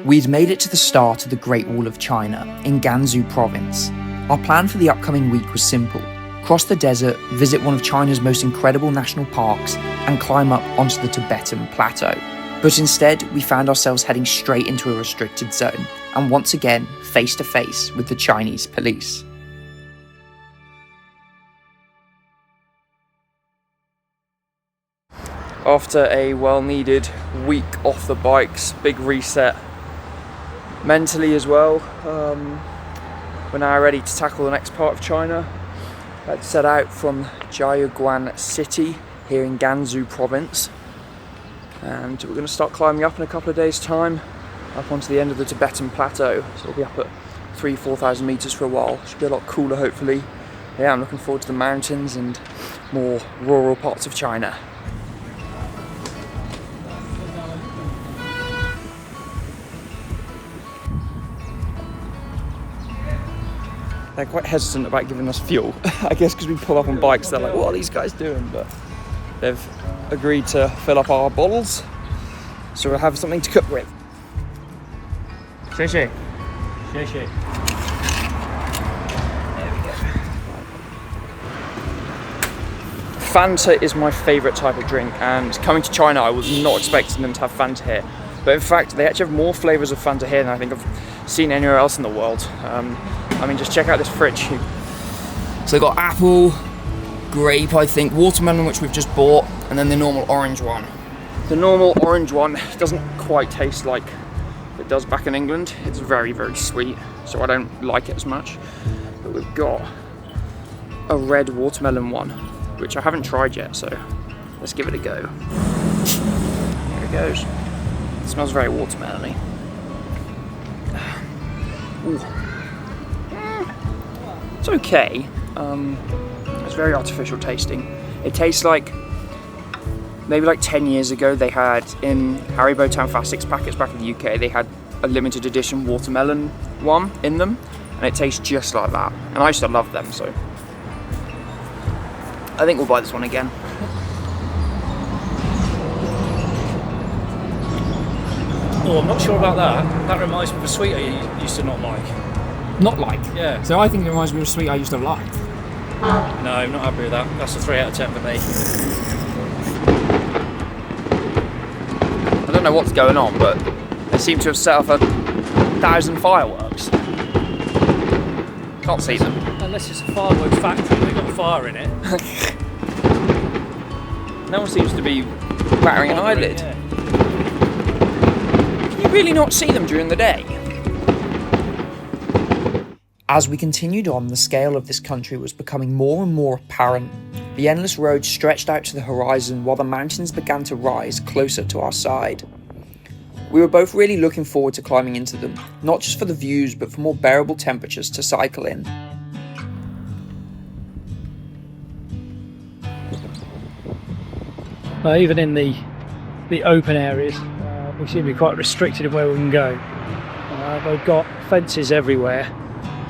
We'd made it to the start of the Great Wall of China in Gansu province. Our plan for the upcoming week was simple: cross the desert, visit one of China's most incredible national parks, and climb up onto the Tibetan Plateau. But instead, we found ourselves heading straight into a restricted zone, and once again, face to face with the Chinese police. After a well-needed week off the bikes, big reset, mentally as well, we're now ready to tackle the next part of China. Let's set out from Zhangye city here in Gansu province, and we're going to start climbing up in a couple of days' time up onto the end of the Tibetan Plateau. So we'll be up at 3,000–4,000 meters for a while. Should be a lot cooler, hopefully. Yeah, I'm looking forward to the mountains and more rural parts of China. They're quite hesitant about giving us fuel. I guess because we pull up on bikes, they're like, what are these guys doing? But they've agreed to fill up our bottles, so we'll have something to cook with. 谢谢. 谢谢. There we go. Fanta is my favourite type of drink, and coming to China I was not expecting them to have Fanta here. But in fact, they actually have more flavours of Fanta here than I think I've seen anywhere else in the world. I mean, just check out this fridge. So they've got apple, grape, I think, watermelon, which we've just bought, and then the normal orange one. The normal orange one doesn't quite taste like it does back in England. It's very, very sweet, so I don't like it as much. But we've got a red watermelon one, which I haven't tried yet, so let's give it a go. Here it goes. It smells very watermelony. Ooh. It's okay. It's very artificial tasting. It tastes like maybe like 10 years ago they had in Haribo Town Fast 6 packets back in the UK, they had a limited edition watermelon one in them, and it tastes just like that. And I used to love them, so I think we'll buy this one again. Oh, I'm not sure about that. That reminds me of a sweet I used to not like. Not like? Yeah. So I think it reminds me of a sweet I used to have liked. No, I'm not happy with that. That's a 3 out of 10 for me. I don't know what's going on, but they seem to have set off 1,000 fireworks. Can't see them. Unless it's a fireworks factory and they've got fire in it. No one seems to be battering an eyelid. Yeah. Can you really not see them during the day? As we continued on, the scale of this country was becoming more and more apparent. The endless roads stretched out to the horizon while the mountains began to rise closer to our side. We were both really looking forward to climbing into them, not just for the views, but for more bearable temperatures to cycle in. Even in the open areas, we seem to be quite restricted in where we can go. They've got fences everywhere,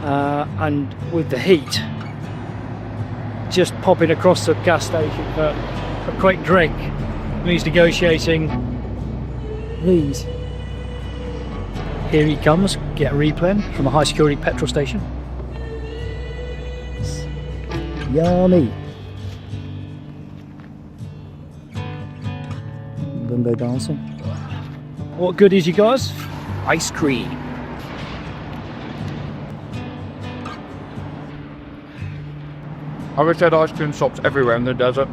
and with the heat, just popping across the gas station for a quick drink means negotiating these. Here he comes, get a replen from a high security petrol station. Yummy. Gonna go dancing. What good is you guys? Ice cream. I wish they had ice cream shops everywhere in the desert.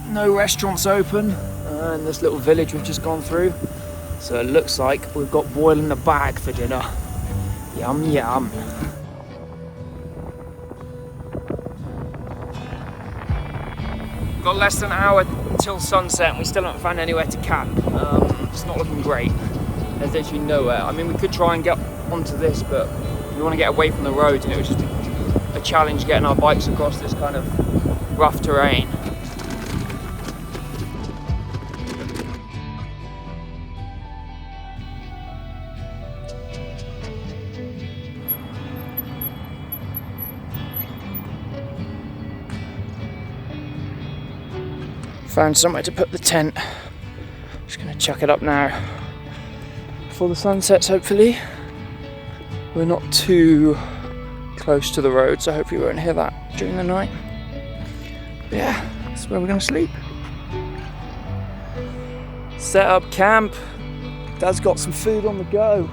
No restaurants open in this little village we've just gone through, so it looks like we've got boil in the bag for dinner. Yum yum. We've got less than an hour till sunset and we still haven't found anywhere to camp. It's not looking great. There's literally nowhere. I mean, we could try and get onto this, but we want to get away from the roads, and it was just a challenge getting our bikes across this kind of rough terrain. Found somewhere to put the tent. Just gonna chuck it up now before the sun sets, hopefully. We're not too close to the road, so hopefully we won't hear that during the night. But yeah, that's where we're gonna sleep. Set up camp. Dad's got some food on the go.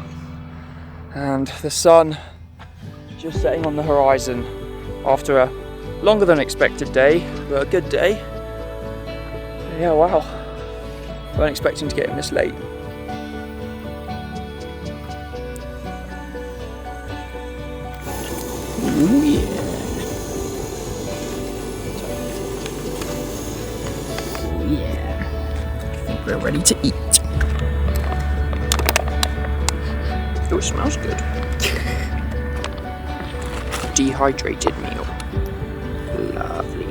And the sun just setting on the horizon after a longer than expected day, but a good day. Yeah, wow. Weren't expecting to get in this late. Ooh, yeah. Yeah. I think we're ready to eat. Oh, it smells good. Dehydrated meal. Lovely.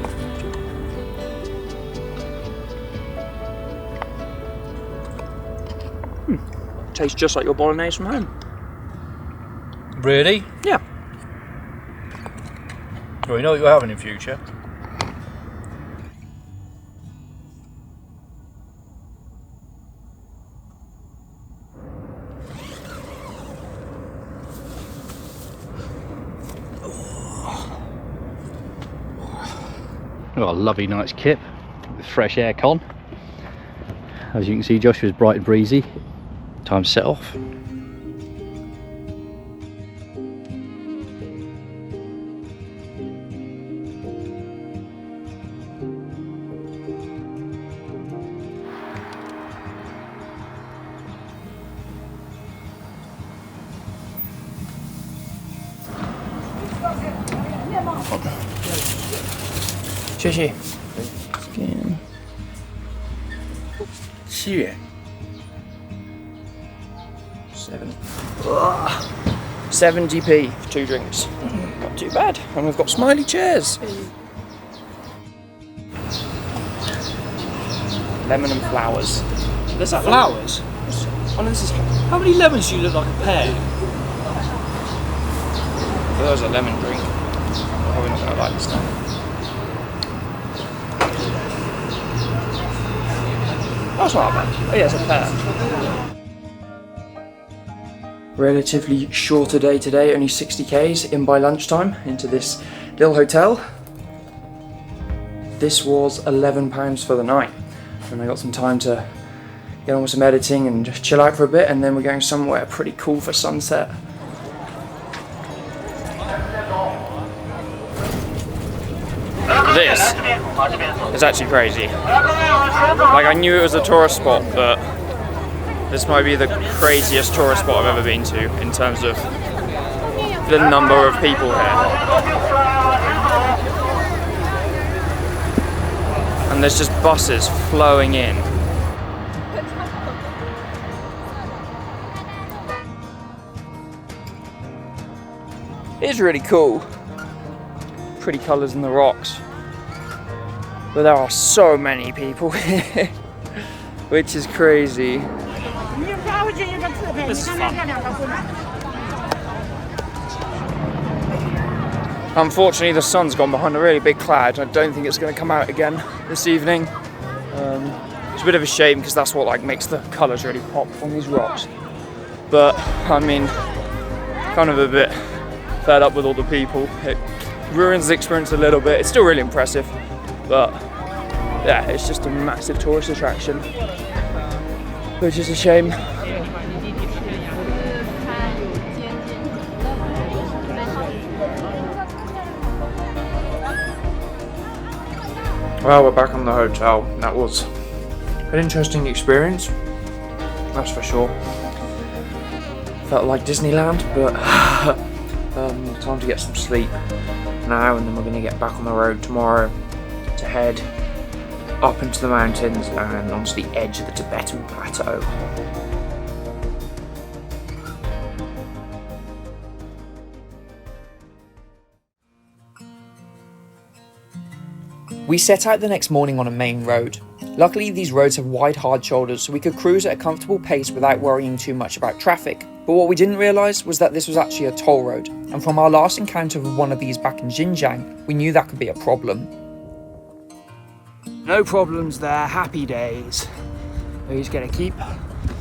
Tastes just like your bolognese from home. Really? Yeah. Well, you know what you're having in future? Got a lovely night's kip with fresh aircon. As you can see, Joshua's bright and breezy. Time to set off. Shishi. Scan. 7元。 70p for 2 drinks. Not too bad. And we've got smiley chairs. Lemon and flowers. There's that flowers? Oh no, this is... How many lemons do you look like a pear? There's a lemon drink. I'm probably not going to like this now. That's not bad. Oh yeah, it's a pear. Relatively shorter day today, only 60k's in by lunchtime into this little hotel. This was £11 for the night, and I got some time to get on with some editing and just chill out for a bit, and then we're going somewhere pretty cool for sunset. This is actually crazy. Like, I knew it was a tourist spot, but this might be the craziest tourist spot I've ever been to in terms of the number of people here. And there's just buses flowing in. It is really cool. Pretty colours in the rocks. But there are so many people here, which is crazy. This is fun. Unfortunately, the sun's gone behind a really big cloud. I don't think it's going to come out again this evening. It's a bit of a shame because that's what makes the colours really pop on these rocks. But I mean, kind of a bit fed up with all the people. It ruins the experience a little bit. It's still really impressive, but yeah, it's just a massive tourist attraction, which is a shame. Well, we're back on the hotel. That was an interesting experience, that's for sure. Felt like Disneyland, but time to get some sleep now, and then we're going to get back on the road tomorrow to head up into the mountains and onto the edge of the Tibetan Plateau. We set out the next morning on a main road. Luckily, these roads have wide, hard shoulders, so we could cruise at a comfortable pace without worrying too much about traffic. But what we didn't realise was that this was actually a toll road, and from our last encounter with one of these back in Xinjiang, we knew that could be a problem. No problems there, happy days. We're just gonna keep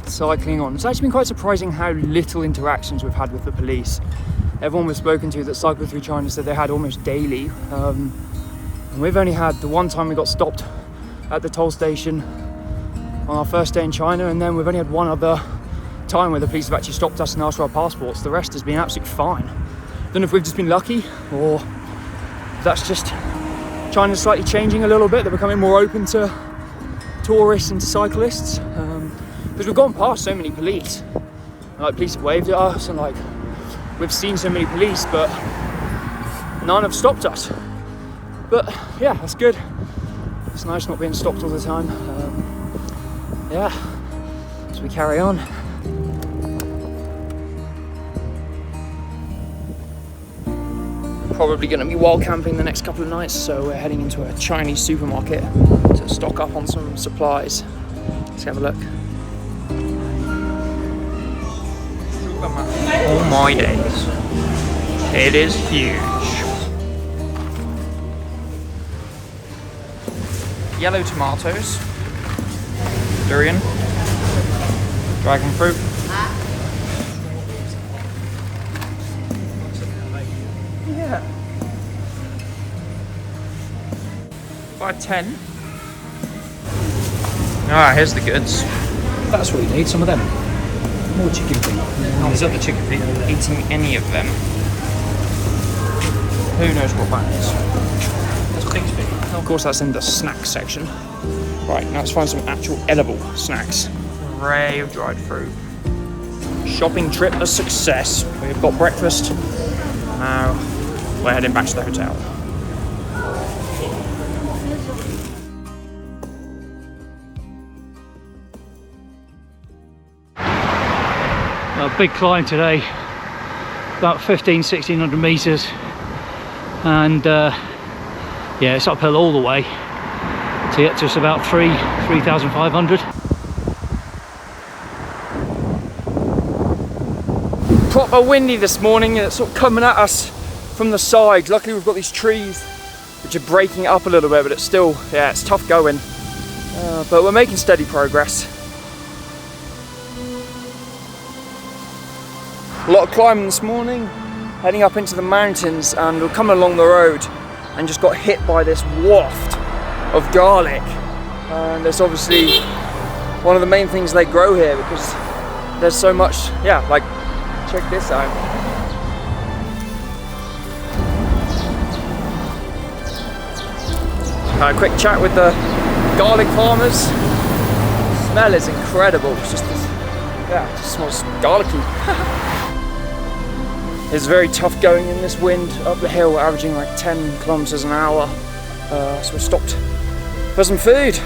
cycling on. It's actually been quite surprising how little interactions we've had with the police. Everyone we've spoken to that cycled through China said they had almost daily. And we've only had the one time we got stopped at the toll station on our first day in China, and then we've only had one other time where the police have actually stopped us and asked for our passports. The rest has been absolutely fine. Don't know if we've just been lucky or that's just China's slightly changing a little bit. They're becoming more open to tourists and to cyclists, because we've gone past so many police. Like, police have waved at us, and like we've seen so many police, but none have stopped us. But yeah, that's good. It's nice not being stopped all the time. Yeah, as we carry on. Probably going to be wild camping the next couple of nights, so we're heading into a Chinese supermarket to stock up on some supplies. Let's have a look. Oh my days, it is huge. Yellow tomatoes, durian, dragon fruit. Yeah. 5.10. Ah, here's the goods. That's what you need, some of them. More chicken feet. Oh, these other chicken feet. Eating any of them. Who knows what that is? That's pig's feet. Of course, that's in the snack section. Right, now let's find some actual edible snacks. Array of dried fruit. Shopping trip a success. We've got breakfast. Now we're heading back to the hotel. A big climb today, about 1600 meters, and yeah, it's uphill all the way to get to us about 3,500. Proper windy this morning, and it's sort of coming at us from the side. Luckily we've got these trees which are breaking it up a little bit, but it's still, yeah, it's tough going, but we're making steady progress. A lot of climbing this morning, heading up into the mountains, and we're coming along the road and just got hit by this waft of garlic. And that's obviously one of the main things they grow here, because there's so much, yeah, like, check this out. A quick chat with the garlic farmers. The smell is incredible. It's just this, yeah, it just smells garlicky. It's very tough going in this wind up the hill. We're averaging like 10 kilometres an hour. So we stopped for some food.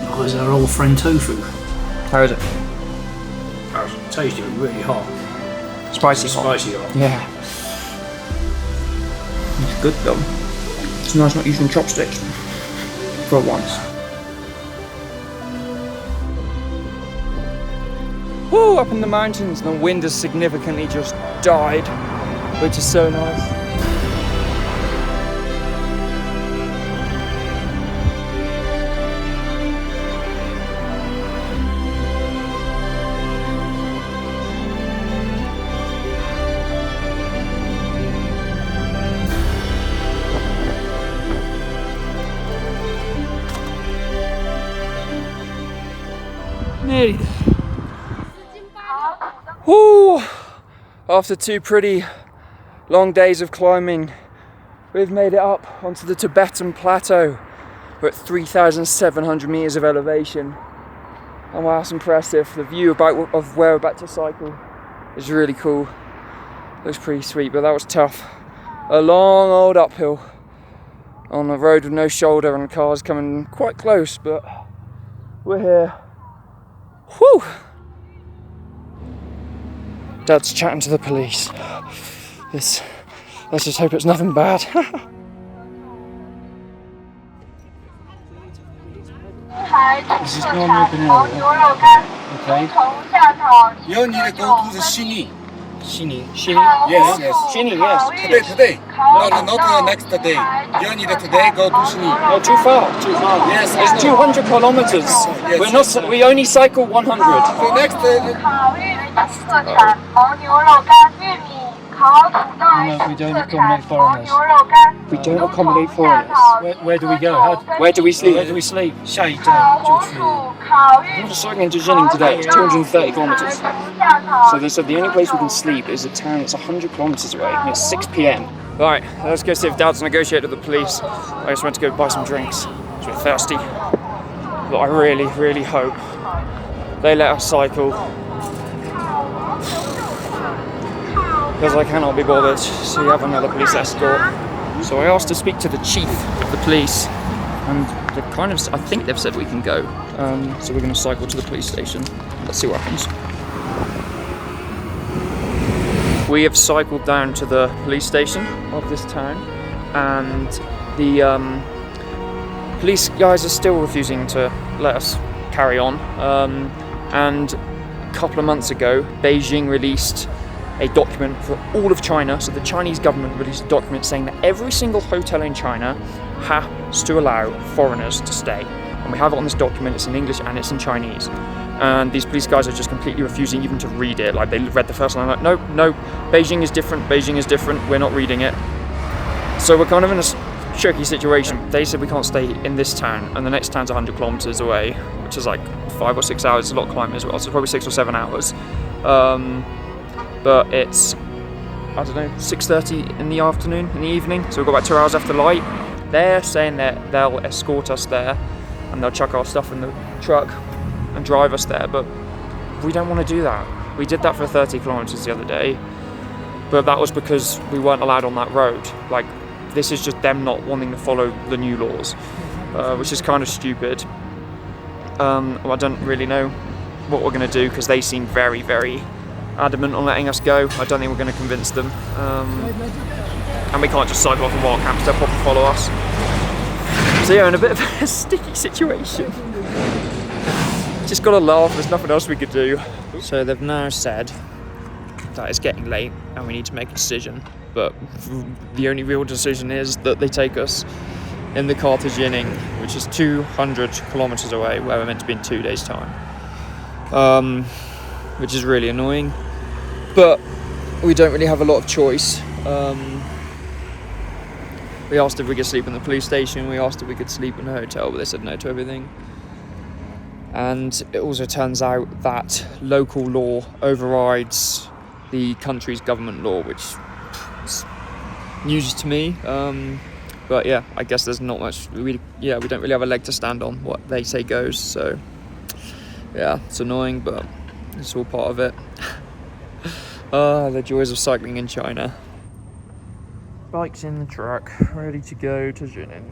Oh, is our old friend tofu? How is it? It's tasty, really hot. Spicy hot. Spicy hot. Yeah. It's good though. It's nice not using chopsticks for once. Woo, up in the mountains, the wind has significantly just died, which is so nice. Nearly there. Woo! After 2 pretty long days of climbing, we've made it up onto the Tibetan Plateau. We're at 3,700 meters of elevation. And wow, that's impressive. The view of where we're about to cycle is really cool. Looks pretty sweet, but that was tough. A long old uphill on a road with no shoulder and cars coming quite close, but we're here. Whew! Dad's chatting to the police. Let's just hope it's nothing bad. This is normal banana. Okay. You need to go to the Xining. Xining. Yes, yes. Xining, yes. Today. No, not the next day. You need today go to Xining. No, too far. Yes, It's 200 kilometers. Yes, We're not. We only cycle 100. So next We don't accommodate foreigners. We don't accommodate foreigners. Where do we go? Where do we sleep? Where do we sleep? 下一站就是 We're just cycling to Xining today. It's 230 kilometers. So they said the only place we can sleep is a town that's 100 kilometers away. And it's 6 p.m. Right, let's go see if Dad's negotiated with the police. I just went to go buy some drinks. So we're thirsty. But I really, really hope they let us cycle. Because I cannot be bothered to have another police escort. So I asked to speak to the chief of the police, and they I think they've said we can go. So we're going to cycle to the police station. Let's see what happens. We have cycled down to the police station of this town, and the police guys are still refusing to let us carry on. And a couple of months ago, Beijing released a document for all of China. So the Chinese government released a document saying that every single hotel in China has to allow foreigners to stay. And we have it on this document. It's in English and it's in Chinese. And these police guys are just completely refusing even to read it. Like, they read the first line, like, no, Beijing is different, we're not reading it. So we're kind of in a tricky situation. They said we can't stay in this town, and the next town's 100 kilometers away, which is like 5 or 6 hours. It's a lot of climbing as well, so probably 6 or 7 hours. But it's, I don't know, 6:30 in the afternoon, in the evening, so we've got about 2 hours after light. They're saying that they'll escort us there, and they'll chuck our stuff in the truck and drive us there, but we don't want to do that. We did that for 30 kilometers the other day, but that was because we weren't allowed on that road. Like, this is just them not wanting to follow the new laws, which is kind of stupid. I don't really know what we're going to do, because they seem very, very adamant on letting us go. I don't think we're going to convince them. And we can't just cycle off a wild camp, they'll probably follow us. So yeah, in a bit of a sticky situation. Just gotta laugh, there's nothing else we could do. So they've now said that it's getting late and we need to make a decision, but the only real decision is that they take us in the car to Xining, which is 200 kilometers away, where we're meant to be in 2 days' time. Which is really annoying, but we don't really have a lot of choice. We asked if we could sleep in the police station, we asked if we could sleep in a hotel, but they said no to everything. And it also turns out that local law overrides the country's government law, which is news to me. But yeah, I guess there's not much, we don't really have a leg to stand on. What they say goes, so yeah, it's annoying, but it's all part of it. The joys of cycling in China. Bike's in the truck, ready to go to Xining.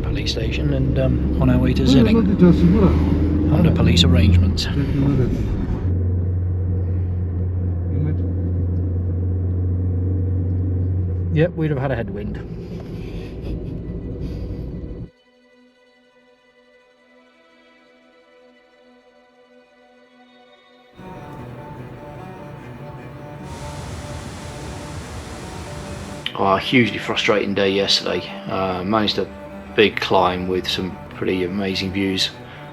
Police station and on our way to Xining under police arrangements. Yep, we'd have had a headwind. Oh, a hugely frustrating day yesterday. Managed a big climb with some pretty amazing views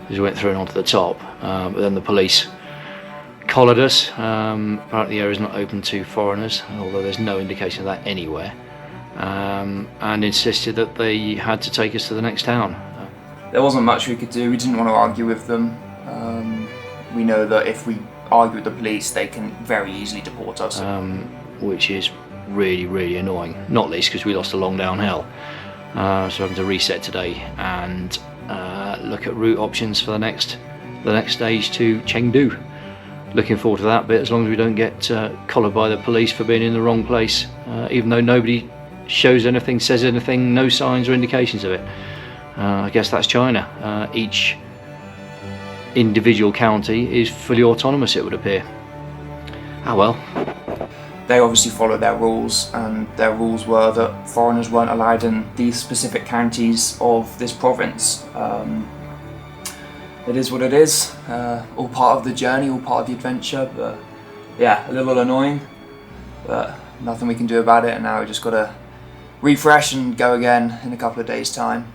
as we went through and onto the top, but then the police collared us. Apparently the area is not open to foreigners, although there's no indication of that anywhere, and insisted that they had to take us to the next town. There wasn't much we could do. We didn't want to argue with them. We know that if we argue with the police, they can very easily deport us. Which is really, really annoying, not least because we lost a long downhill. So having to reset today and look at route options for the next stage to Chengdu. Looking forward to that bit, as long as we don't get collared by the police for being in the wrong place, even though nobody shows anything, says anything, no signs or indications of it. I guess that's China. Each individual county is fully autonomous, it would appear. Ah well. They obviously follow their rules, and their rules were that foreigners weren't allowed in these specific counties of this province. it is what it is. All part of the journey, all part of the adventure, but yeah, a little annoying, but nothing we can do about it, and now we just got to refresh and go again in a couple of days' time.